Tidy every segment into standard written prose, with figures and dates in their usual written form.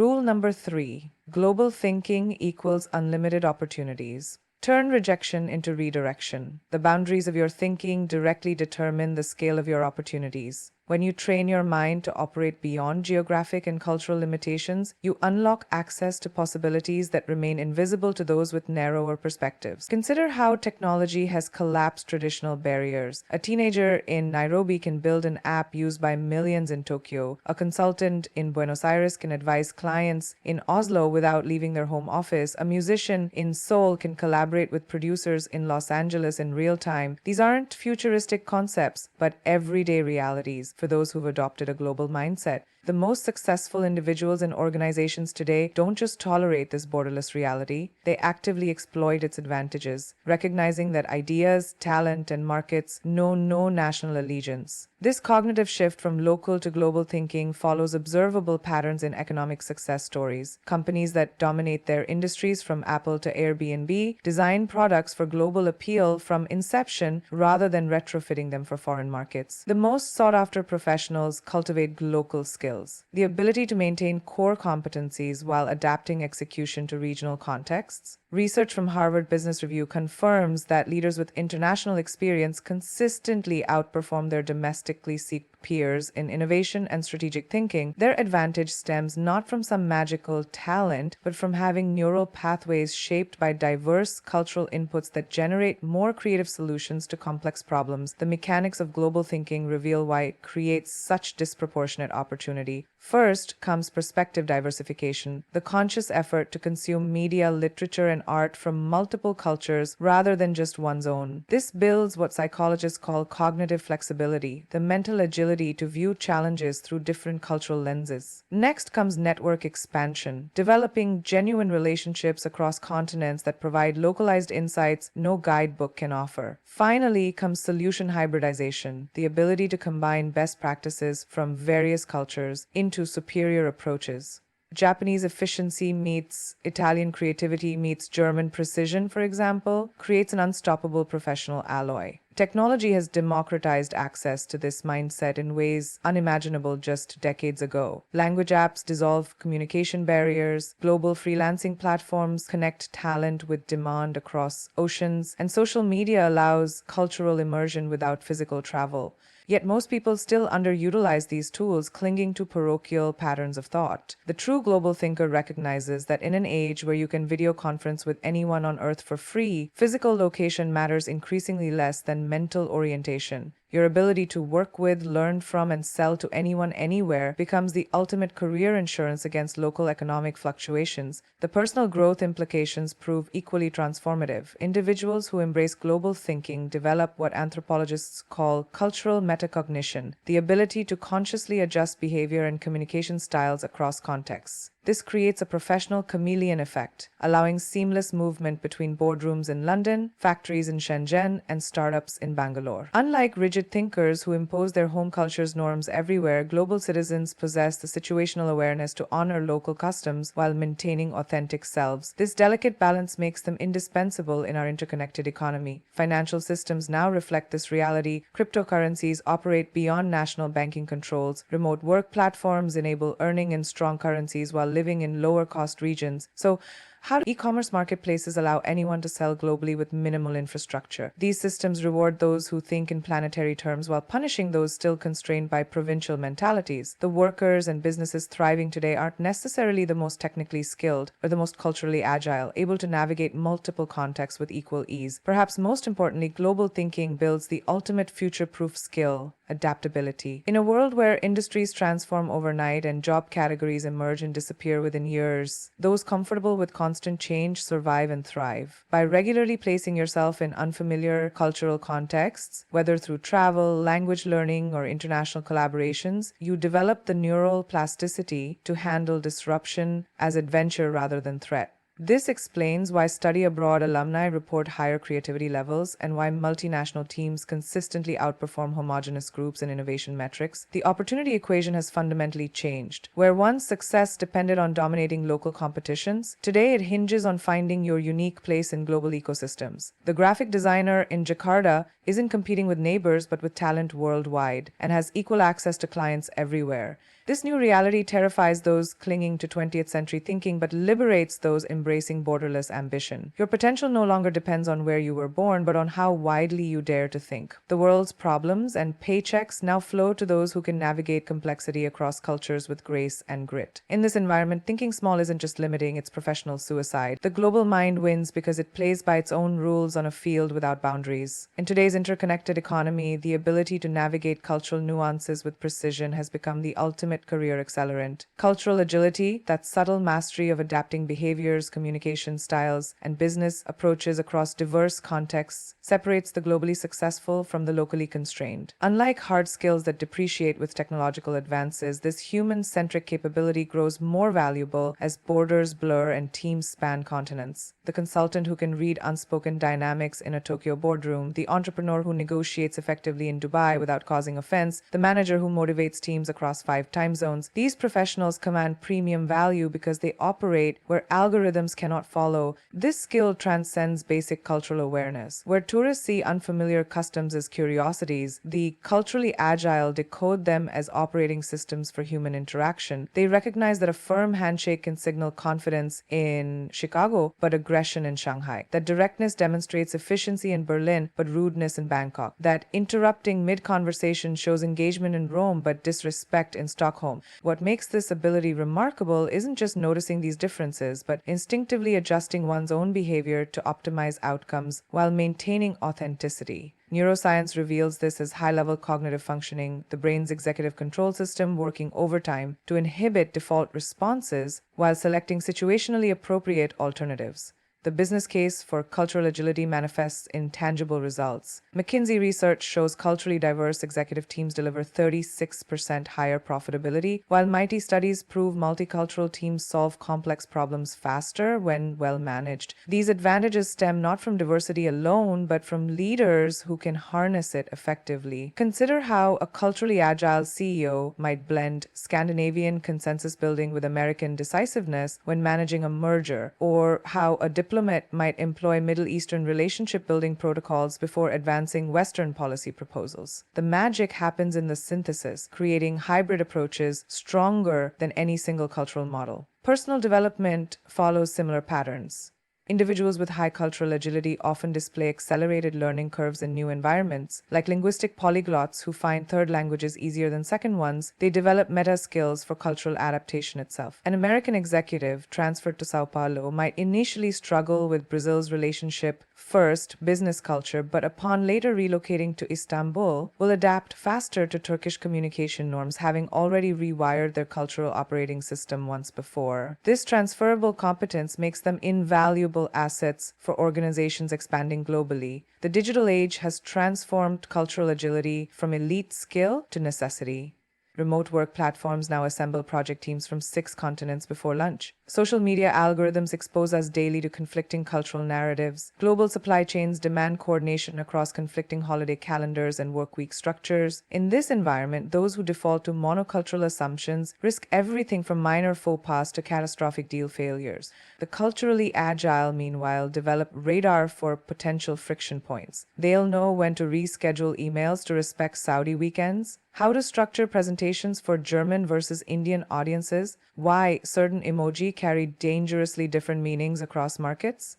Rule number 3. Global thinking equals unlimited opportunities. Turn rejection into redirection. The boundaries of your thinking directly determine the scale of your opportunities. When you train your mind to operate beyond geographic and cultural limitations, you unlock access to possibilities that remain invisible to those with narrower perspectives. Consider how technology has collapsed traditional barriers. A teenager in Nairobi can build an app used by millions in Tokyo. A consultant in Buenos Aires can advise clients in Oslo without leaving their home office. A musician in Seoul can collaborate with producers in Los Angeles in real time. These aren't futuristic concepts, but everyday realities for those who've adopted a global mindset. The most successful individuals and organizations today don't just tolerate this borderless reality, they actively exploit its advantages, recognizing that ideas, talent, and markets know no national allegiance. This cognitive shift from local to global thinking follows observable patterns in economic success stories. Companies that dominate their industries, from Apple to Airbnb, design products for global appeal from inception rather than retrofitting them for foreign markets. The most sought-after professionals cultivate local skills. The ability to maintain core competencies while adapting execution to regional contexts. Research from Harvard Business Review confirms that leaders with international experience consistently outperform their domestically seeked peers in innovation and strategic thinking. Their advantage stems not from some magical talent, but from having neural pathways shaped by diverse cultural inputs that generate more creative solutions to complex problems. The mechanics of global thinking reveal why it creates such disproportionate opportunity. First comes perspective diversification, the conscious effort to consume media, literature, and art from multiple cultures rather than just one's own. This builds what psychologists call cognitive flexibility, the mental agility to view challenges through different cultural lenses. Next comes network expansion, developing genuine relationships across continents that provide localized insights no guidebook can offer. Finally comes solution hybridization, the ability to combine best practices from various cultures into superior approaches. Japanese efficiency meets Italian creativity meets German precision, for example, creates an unstoppable professional alloy. Technology has democratized access to this mindset in ways unimaginable just decades ago. Language apps dissolve communication barriers, global freelancing platforms connect talent with demand across oceans, and social media allows cultural immersion without physical travel. Yet most people still underutilize these tools, clinging to parochial patterns of thought. The true global thinker recognizes that in an age where you can video conference with anyone on Earth for free, physical location matters increasingly less than mental orientation. Your ability to work with, learn from, and sell to anyone anywhere becomes the ultimate career insurance against local economic fluctuations. The personal growth implications prove equally transformative. Individuals who embrace global thinking develop what anthropologists call cultural metacognition, the ability to consciously adjust behavior and communication styles across contexts. This creates a professional chameleon effect, allowing seamless movement between boardrooms in London, factories in Shenzhen, and startups in Bangalore. Unlike rigid thinkers who impose their home culture's norms everywhere, global citizens possess the situational awareness to honor local customs while maintaining authentic selves. This delicate balance makes them indispensable in our interconnected economy. Financial systems now reflect this reality. Cryptocurrencies operate beyond national banking controls. Remote work platforms enable earning in strong currencies while living in lower-cost regions. So, how do e-commerce marketplaces allow anyone to sell globally with minimal infrastructure? These systems reward those who think in planetary terms while punishing those still constrained by provincial mentalities. The workers and businesses thriving today aren't necessarily the most technically skilled or the most culturally agile, able to navigate multiple contexts with equal ease. Perhaps most importantly, global thinking builds the ultimate future-proof skill: adaptability. In a world where industries transform overnight and job categories emerge and disappear within years, those comfortable with constant change survive and thrive. By regularly placing yourself in unfamiliar cultural contexts, whether through travel, language learning, or international collaborations, you develop the neural plasticity to handle disruption as adventure rather than threat. This explains why study abroad alumni report higher creativity levels and why multinational teams consistently outperform homogeneous groups in innovation metrics. The opportunity equation has fundamentally changed. Where once success depended on dominating local competitions, today it hinges on finding your unique place in global ecosystems. The graphic designer in Jakarta isn't competing with neighbors but with talent worldwide and has equal access to clients everywhere. This new reality terrifies those clinging to 20th century thinking but liberates those embracing borderless ambition. Your potential no longer depends on where you were born, but on how widely you dare to think. The world's problems and paychecks now flow to those who can navigate complexity across cultures with grace and grit. In this environment, thinking small isn't just limiting, it's professional suicide. The global mind wins because it plays by its own rules on a field without boundaries. In today's interconnected economy, the ability to navigate cultural nuances with precision has become the ultimate career accelerant. Cultural agility, that subtle mastery of adapting behaviors, communication styles, and business approaches across diverse contexts, separates the globally successful from the locally constrained. Unlike hard skills that depreciate with technological advances, this human-centric capability grows more valuable as borders blur and teams span continents. The consultant who can read unspoken dynamics in a Tokyo boardroom, the entrepreneur who negotiates effectively in Dubai without causing offense, the manager who motivates teams across 5 time zones. These professionals command premium value because they operate where algorithms cannot follow. This skill transcends basic cultural awareness. Where tourists see unfamiliar customs as curiosities, the culturally agile decode them as operating systems for human interaction. They recognize that a firm handshake can signal confidence in Chicago, but aggression in Shanghai. That directness demonstrates efficiency in Berlin, but rudeness in Bangkok. That interrupting mid-conversation shows engagement in Rome, but disrespect in Stockholm. What makes this ability remarkable isn't just noticing these differences, but instinctively adjusting one's own behavior to optimize outcomes while maintaining authenticity. Neuroscience reveals this as high-level cognitive functioning, the brain's executive control system working overtime to inhibit default responses while selecting situationally appropriate alternatives. The business case for cultural agility manifests in tangible results. McKinsey research shows culturally diverse executive teams deliver 36% higher profitability, while mighty studies prove multicultural teams solve complex problems faster when well managed. These advantages stem not from diversity alone, but from leaders who can harness it effectively. Consider how a culturally agile CEO might blend Scandinavian consensus building with American decisiveness when managing a merger, or how a diplomat might employ Middle Eastern relationship building protocols before advancing Western policy proposals. The magic happens in the synthesis, creating hybrid approaches stronger than any single cultural model. Personal development follows similar patterns. Individuals with high cultural agility often display accelerated learning curves in new environments. Like linguistic polyglots who find third languages easier than second ones, they develop meta skills for cultural adaptation itself. An American executive transferred to Sao Paulo might initially struggle with Brazil's relationship first business culture, but upon later relocating to Istanbul, will adapt faster to Turkish communication norms, having already rewired their cultural operating system once before. This transferable competence makes them invaluable assets for organizations expanding globally. The digital age has transformed cultural agility from elite skill to necessity. Remote work platforms now assemble project teams from 6 continents before lunch. Social media algorithms expose us daily to conflicting cultural narratives. Global supply chains demand coordination across conflicting holiday calendars and workweek structures. In this environment, those who default to monocultural assumptions risk everything from minor faux pas to catastrophic deal failures. The culturally agile, meanwhile, develop radar for potential friction points. They'll know when to reschedule emails to respect Saudi weekends, how to structure presentations for German versus Indian audiences, why certain emoji carry dangerously different meanings across markets.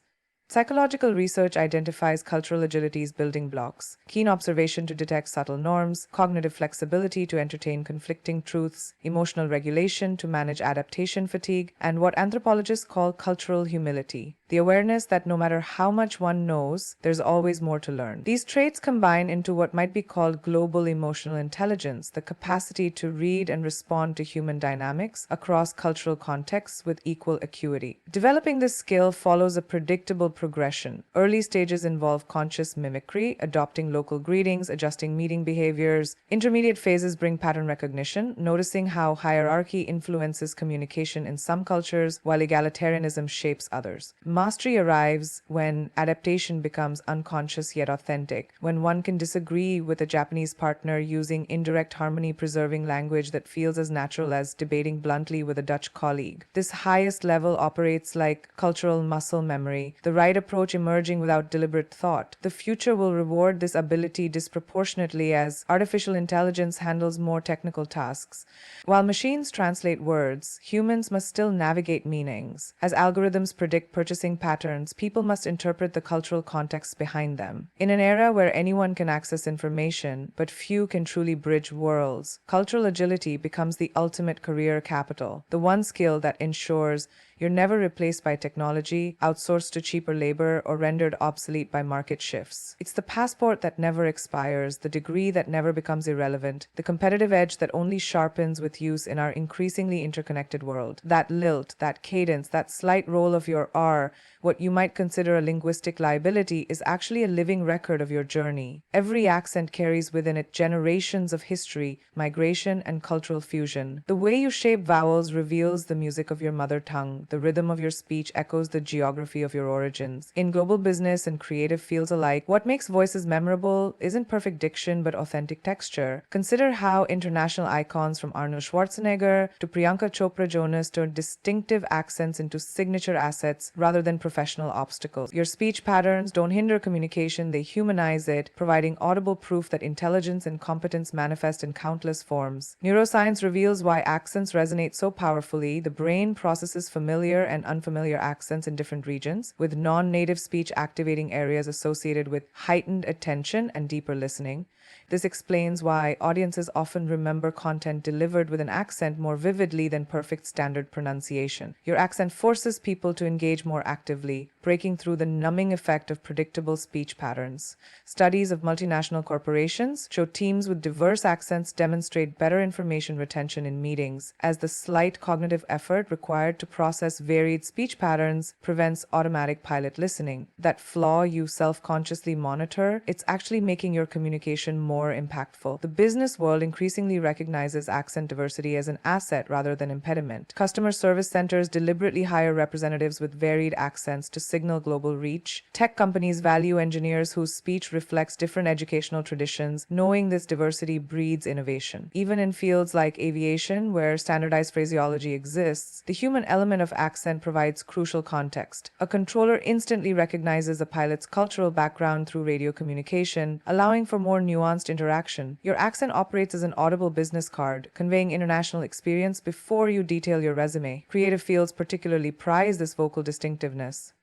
Psychological research identifies cultural agility's building blocks: keen observation to detect subtle norms, cognitive flexibility to entertain conflicting truths, emotional regulation to manage adaptation fatigue, and what anthropologists call cultural humility, the awareness that no matter how much one knows, there's always more to learn. These traits combine into what might be called global emotional intelligence, the capacity to read and respond to human dynamics across cultural contexts with equal acuity. Developing this skill follows a predictable progression. Early stages involve conscious mimicry, adopting local greetings, adjusting meeting behaviors. Intermediate phases bring pattern recognition, noticing how hierarchy influences communication in some cultures while egalitarianism shapes others. Mastery arrives when adaptation becomes unconscious yet authentic, when one can disagree with a Japanese partner using indirect harmony preserving language that feels as natural as debating bluntly with a Dutch colleague. This highest level operates like cultural muscle memory, the right approach emerging without deliberate thought. The future will reward this ability disproportionately as artificial intelligence handles more technical tasks. While machines translate words, humans must still navigate meanings. As algorithms predict purchasing patterns, people must interpret the cultural context behind them. In an era where anyone can access information, but few can truly bridge worlds, cultural agility becomes the ultimate career capital, the one skill that ensures you're never replaced by technology, outsourced to cheaper labor, or rendered obsolete by market shifts. It's the passport that never expires, the degree that never becomes irrelevant, the competitive edge that only sharpens with use in our increasingly interconnected world. That lilt, that cadence, that slight roll of your R, what you might consider a linguistic liability, is actually a living record of your journey. Every accent carries within it generations of history, migration, and cultural fusion. The way you shape vowels reveals the music of your mother tongue. The rhythm of your speech echoes the geography of your origins. In global business and creative fields alike, what makes voices memorable isn't perfect diction but authentic texture. Consider how international icons from Arnold Schwarzenegger to Priyanka Chopra Jonas turn distinctive accents into signature assets rather than professional obstacles. Your speech patterns don't hinder communication, they humanize it, providing audible proof that intelligence and competence manifest in countless forms. Neuroscience reveals why accents resonate so powerfully. The brain processes familiar and unfamiliar accents in different regions, with non-native speech activating areas associated with heightened attention and deeper listening. This explains why audiences often remember content delivered with an accent more vividly than perfect standard pronunciation. Your accent forces people to engage more actively, breaking through the numbing effect of predictable speech patterns. Studies of multinational corporations show teams with diverse accents demonstrate better information retention in meetings, as the slight cognitive effort required to process varied speech patterns prevents automatic pilot listening. That flaw you self-consciously monitor, it's actually making your communication more impactful. The business world increasingly recognizes accent diversity as an asset rather than impediment. Customer service centers deliberately hire representatives with varied accents to signal global reach. Tech companies value engineers whose speech reflects different educational traditions, knowing this diversity breeds innovation. Even in fields like aviation, where standardized phraseology exists, the human element of accent provides crucial context. A controller instantly recognizes a pilot's cultural background through radio communication, allowing for more nuanced interaction. Your accent operates as an audible business card, conveying international experience before you detail your resume. Creative fields particularly prize this vocal distinctiveness.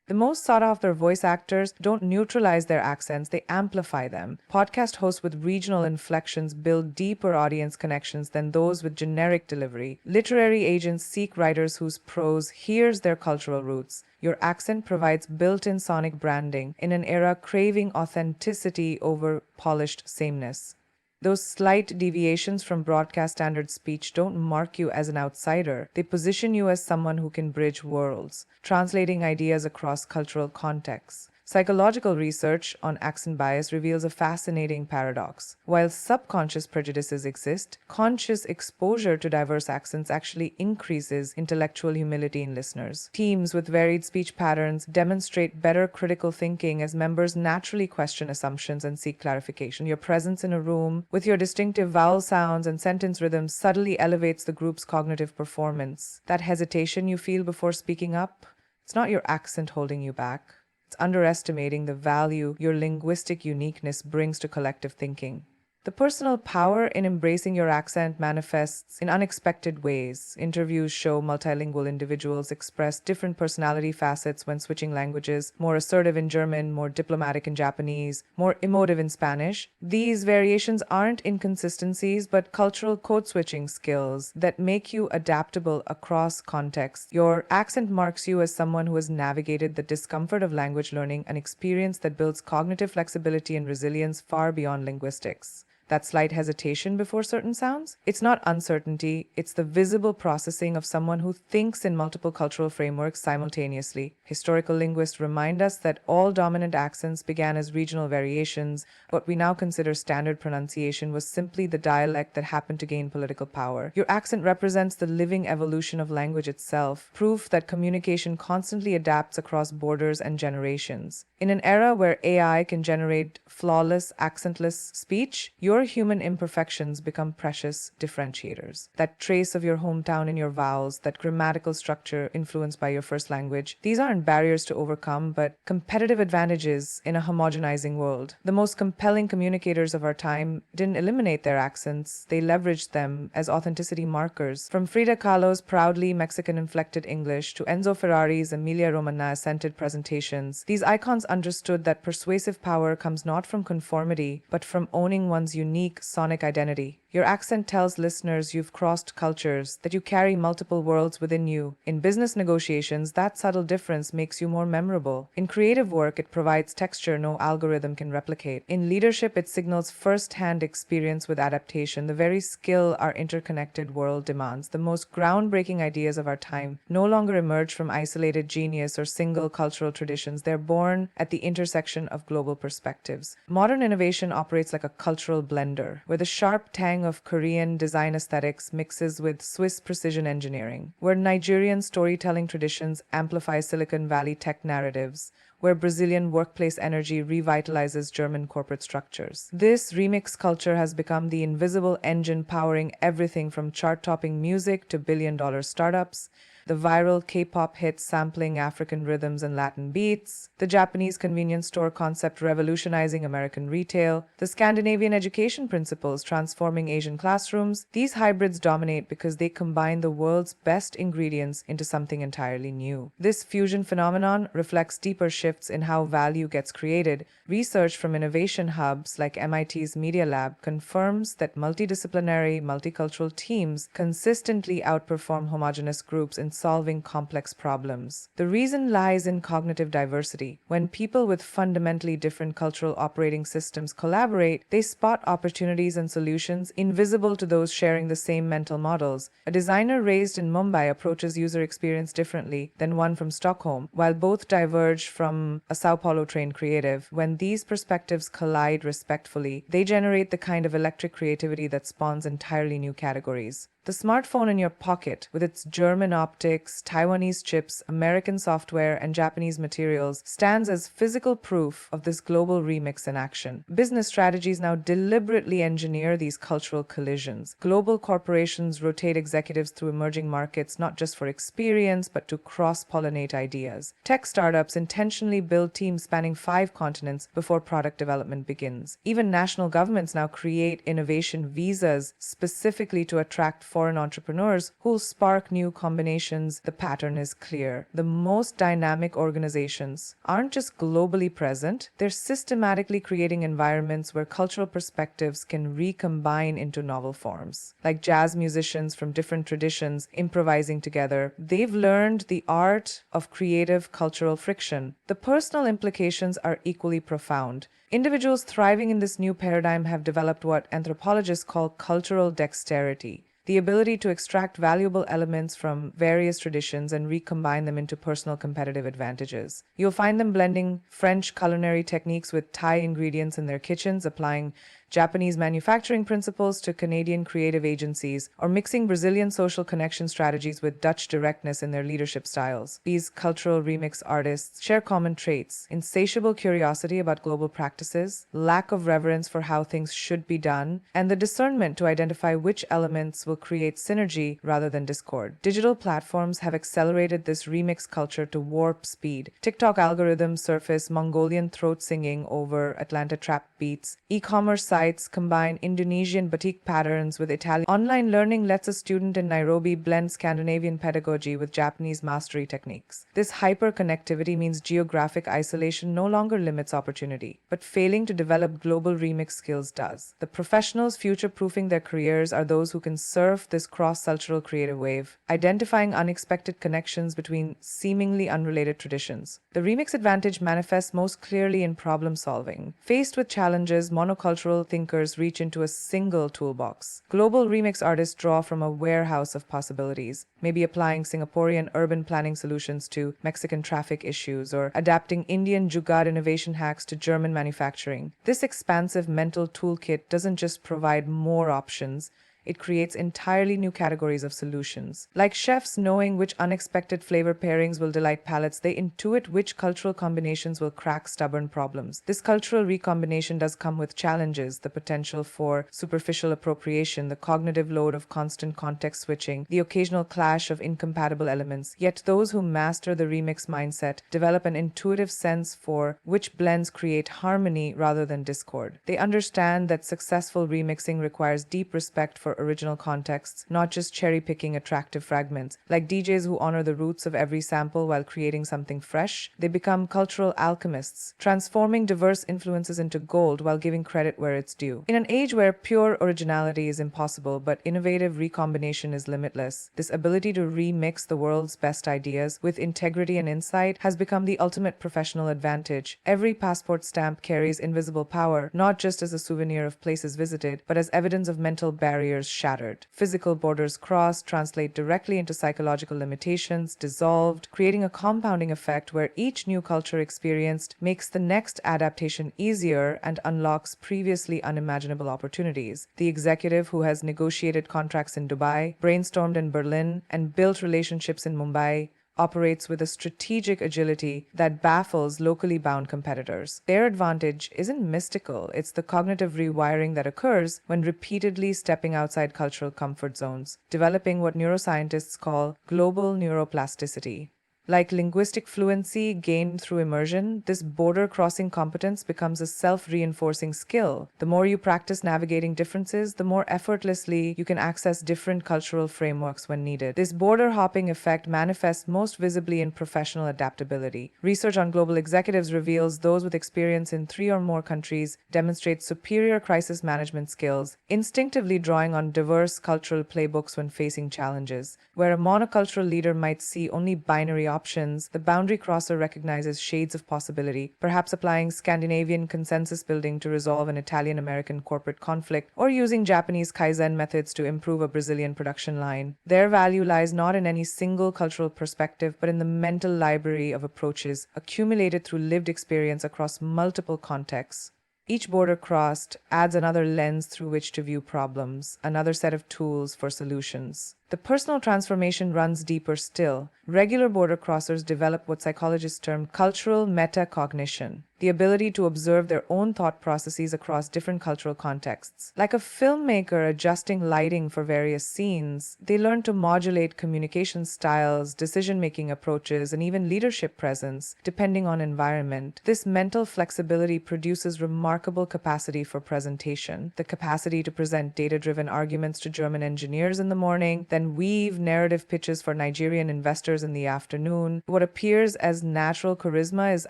The most sought-after voice actors don't neutralize their accents, they amplify them. Podcast hosts with regional inflections build deeper audience connections than those with generic delivery. Literary agents seek writers whose prose hears their cultural roots. Your accent provides built-in sonic branding in an era craving authenticity over polished sameness. Those slight deviations from broadcast standard speech don't mark you as an outsider. They position you as someone who can bridge worlds, translating ideas across cultural contexts. Psychological research on accent bias reveals a fascinating paradox. While subconscious prejudices exist, conscious exposure to diverse accents actually increases intellectual humility in listeners. Teams with varied speech patterns demonstrate better critical thinking as members naturally question assumptions and seek clarification. Your presence in a room with your distinctive vowel sounds and sentence rhythms subtly elevates the group's cognitive performance. That hesitation you feel before speaking up, it's not your accent holding you back. It's underestimating the value your linguistic uniqueness brings to collective thinking. The personal power in embracing your accent manifests in unexpected ways. Interviews show multilingual individuals express different personality facets when switching languages, more assertive in German, more diplomatic in Japanese, more emotive in Spanish. These variations aren't inconsistencies, but cultural code-switching skills that make you adaptable across contexts. Your accent marks you as someone who has navigated the discomfort of language learning, an experience that builds cognitive flexibility and resilience far beyond linguistics. that slight hesitation before certain sounds? It's not uncertainty, it's the visible processing of someone who thinks in multiple cultural frameworks simultaneously. Historical linguists remind us that all dominant accents began as regional variations. What we now consider standard pronunciation was simply the dialect that happened to gain political power. Your accent represents the living evolution of language itself, proof that communication constantly adapts across borders and generations. In an era where AI can generate flawless, accentless speech, your human imperfections become precious differentiators. That trace of your hometown in your vowels, that grammatical structure influenced by your first language, these aren't barriers to overcome, but competitive advantages in a homogenizing world. The most compelling communicators of our time didn't eliminate their accents, they leveraged them as authenticity markers. From Frida Kahlo's proudly Mexican-inflected English to Enzo Ferrari's Emilia-Romagna-accented presentations, these icons understood that persuasive power comes not from conformity, but from owning one's unique sonic identity. Your accent tells listeners you've crossed cultures, that you carry multiple worlds within you. In business negotiations, that subtle difference makes you more memorable. In creative work, it provides texture no algorithm can replicate. In leadership, it signals first-hand experience with adaptation, the very skill our interconnected world demands. The most groundbreaking ideas of our time no longer emerge from isolated genius or single cultural traditions. They're born at the intersection of global perspectives. Modern innovation operates like a cultural blender, where the sharp tang of Korean design aesthetics mixes with Swiss precision engineering, where Nigerian storytelling traditions amplify Silicon Valley tech narratives, where Brazilian workplace energy revitalizes German corporate structures. This remix culture has become the invisible engine powering everything from chart-topping music to billion-dollar startups, the viral K-pop hit sampling African rhythms and Latin beats, the Japanese convenience store concept revolutionizing American retail, the Scandinavian education principles transforming Asian classrooms. These hybrids dominate because they combine the world's best ingredients into something entirely new. This fusion phenomenon reflects deeper shifts in how value gets created. Research from innovation hubs like MIT's Media Lab confirms that multidisciplinary, multicultural teams consistently outperform homogeneous groups in solving complex problems. The reason lies in cognitive diversity. When people with fundamentally different cultural operating systems collaborate, they spot opportunities and solutions invisible to those sharing the same mental models. A designer raised in Mumbai approaches user experience differently than one from Stockholm, while both diverge from a Sao Paulo trained creative. When these perspectives collide respectfully, they generate the kind of electric creativity that spawns entirely new categories. The smartphone in your pocket, with its German optics, Taiwanese chips, American software, and Japanese materials, stands as physical proof of this global remix in action. Business strategies now deliberately engineer these cultural collisions. Global corporations rotate executives through emerging markets not just for experience, but to cross-pollinate ideas. Tech startups intentionally build teams spanning 5 continents before product development begins. Even national governments now create innovation visas specifically to attract foreign entrepreneurs who'll spark new combinations. The pattern is clear. The most dynamic organizations aren't just globally present, they're systematically creating environments where cultural perspectives can recombine into novel forms. Like jazz musicians from different traditions improvising together, they've learned the art of creative cultural friction. The personal implications are equally profound. Individuals thriving in this new paradigm have developed what anthropologists call cultural dexterity, the ability to extract valuable elements from various traditions and recombine them into personal competitive advantages. You'll find them blending French culinary techniques with Thai ingredients in their kitchens, applying Japanese manufacturing principles to Canadian creative agencies, or mixing Brazilian social connection strategies with Dutch directness in their leadership styles. These cultural remix artists share common traits: insatiable curiosity about global practices, lack of reverence for how things should be done, and the discernment to identify which elements will create synergy rather than discord. Digital platforms have accelerated this remix culture to warp speed. TikTok algorithms surface Mongolian throat singing over Atlanta trap beats. E-commerce sites combine Indonesian batik patterns with Italian. Online learning lets a student in Nairobi blend Scandinavian pedagogy with Japanese mastery techniques. This hyper-connectivity means geographic isolation no longer limits opportunity, but failing to develop global remix skills does. The professionals future-proofing their careers are those who can surf this cross-cultural creative wave, identifying unexpected connections between seemingly unrelated traditions. The remix advantage manifests most clearly in problem solving. Faced with challenges, monocultural thinkers reach into a single toolbox. Global remix artists draw from a warehouse of possibilities, maybe applying Singaporean urban planning solutions to Mexican traffic issues or adapting Indian jugaad innovation hacks to German manufacturing. This expansive mental toolkit doesn't just provide more options, it creates entirely new categories of solutions. Like chefs knowing which unexpected flavor pairings will delight palates, they intuit which cultural combinations will crack stubborn problems. This cultural recombination does come with challenges: the potential for superficial appropriation, the cognitive load of constant context switching, the occasional clash of incompatible elements. Yet those who master the remix mindset develop an intuitive sense for which blends create harmony rather than discord. They understand that successful remixing requires deep respect for original contexts, not just cherry-picking attractive fragments. Like DJs who honor the roots of every sample while creating something fresh, they become cultural alchemists, transforming diverse influences into gold while giving credit where it's due. In an age where pure originality is impossible but innovative recombination is limitless, this ability to remix the world's best ideas with integrity and insight has become the ultimate professional advantage. Every passport stamp carries invisible power, not just as a souvenir of places visited, but as evidence of mental barriers shattered. Physical borders crossed translate directly into psychological limitations dissolved, creating a compounding effect where each new culture experienced makes the next adaptation easier and unlocks previously unimaginable opportunities. The executive who has negotiated contracts in Dubai, brainstormed in Berlin, and built relationships in Mumbai operates with a strategic agility that baffles locally bound competitors. Their advantage isn't mystical, it's the cognitive rewiring that occurs when repeatedly stepping outside cultural comfort zones, developing what neuroscientists call global neuroplasticity. Like linguistic fluency gained through immersion, this border-crossing competence becomes a self-reinforcing skill. The more you practice navigating differences, the more effortlessly you can access different cultural frameworks when needed. This border-hopping effect manifests most visibly in professional adaptability. Research on global executives reveals those with experience in 3 or more countries demonstrate superior crisis management skills, instinctively drawing on diverse cultural playbooks when facing challenges. Where a monocultural leader might see only binary options, the boundary crosser recognizes shades of possibility, perhaps applying Scandinavian consensus building to resolve an Italian-American corporate conflict, or using Japanese Kaizen methods to improve a Brazilian production line. Their value lies not in any single cultural perspective, but in the mental library of approaches accumulated through lived experience across multiple contexts. Each border crossed adds another lens through which to view problems, another set of tools for solutions. The personal transformation runs deeper still. Regular border crossers develop what psychologists term cultural metacognition, the ability to observe their own thought processes across different cultural contexts. Like a filmmaker adjusting lighting for various scenes, they learn to modulate communication styles, decision-making approaches, and even leadership presence, depending on environment. This mental flexibility produces remarkable capacity for presentation, the capacity to present data-driven arguments to German engineers in the morning, then weave narrative pitches for Nigerian investors in the afternoon. What appears as natural charisma is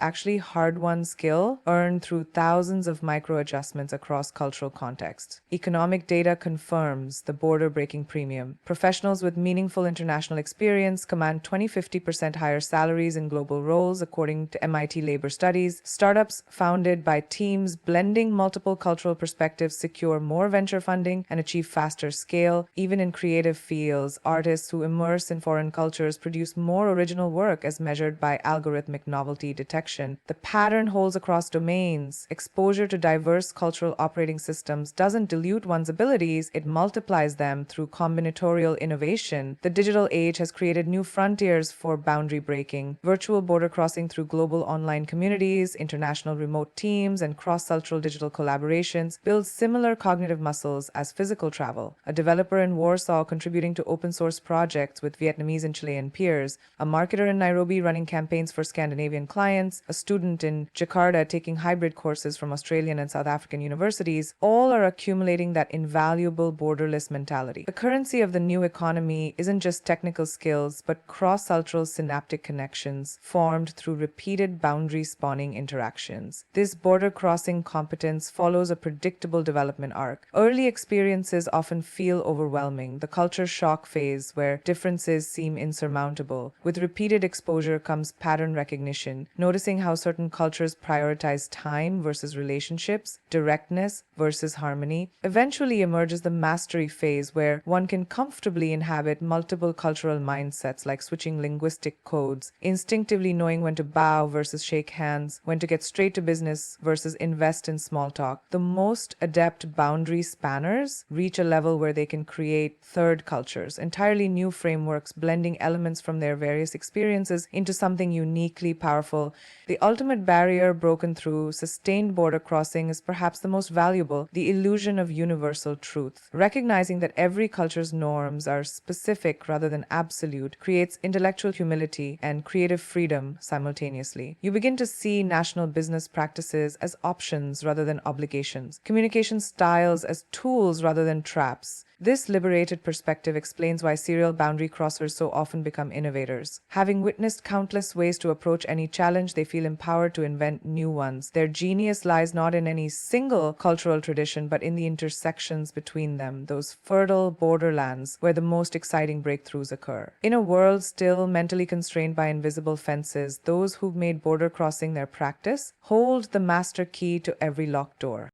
actually hard-won skill earned through thousands of micro-adjustments across cultural contexts. Economic data confirms the border-breaking premium. Professionals with meaningful international experience command 20-50% higher salaries in global roles, according to MIT labor studies. Startups founded by teams blending multiple cultural perspectives secure more venture funding and achieve faster scale. Even in creative fields, artists who immerse in foreign cultures produce more original work as measured by algorithmic novelty detection. The pattern holds across domains. Exposure to diverse cultural operating systems doesn't dilute one's abilities, it multiplies them through combinatorial innovation. The digital age has created new frontiers for boundary breaking. Virtual border crossing through global online communities, international remote teams, and cross-cultural digital collaborations builds similar cognitive muscles as physical travel. A developer in Warsaw contributing to open source projects with Vietnamese and Chilean peers, a marketer in Nairobi running campaigns for Scandinavian clients, a student in Jakarta taking hybrid courses from Australian and South African universities, all are accumulating that invaluable borderless mentality. The currency of the new economy isn't just technical skills, but cross-cultural synaptic connections formed through repeated boundary-spawning interactions. This border-crossing competence follows a predictable development arc. Early experiences often feel overwhelming. The culture shock shock phase where differences seem insurmountable. With repeated exposure comes pattern recognition, noticing how certain cultures prioritize time versus relationships, directness versus harmony. Eventually emerges the mastery phase where one can comfortably inhabit multiple cultural mindsets, like switching linguistic codes, instinctively knowing when to bow versus shake hands, when to get straight to business versus invest in small talk. The most adept boundary spanners reach a level where they can create third cultures, entirely new frameworks, blending elements from their various experiences into something uniquely powerful. The ultimate barrier broken through sustained border crossing is perhaps the most valuable, the illusion of universal truth. Recognizing that every culture's norms are specific rather than absolute creates intellectual humility and creative freedom simultaneously. You begin to see national business practices as options rather than obligations, communication styles as tools rather than traps. This liberated perspective explains why serial boundary crossers so often become innovators. Having witnessed countless ways to approach any challenge, they feel empowered to invent new ones. Their genius lies not in any single cultural tradition, but in the intersections between them, those fertile borderlands where the most exciting breakthroughs occur. In a world still mentally constrained by invisible fences, those who've made border crossing their practice hold the master key to every locked door.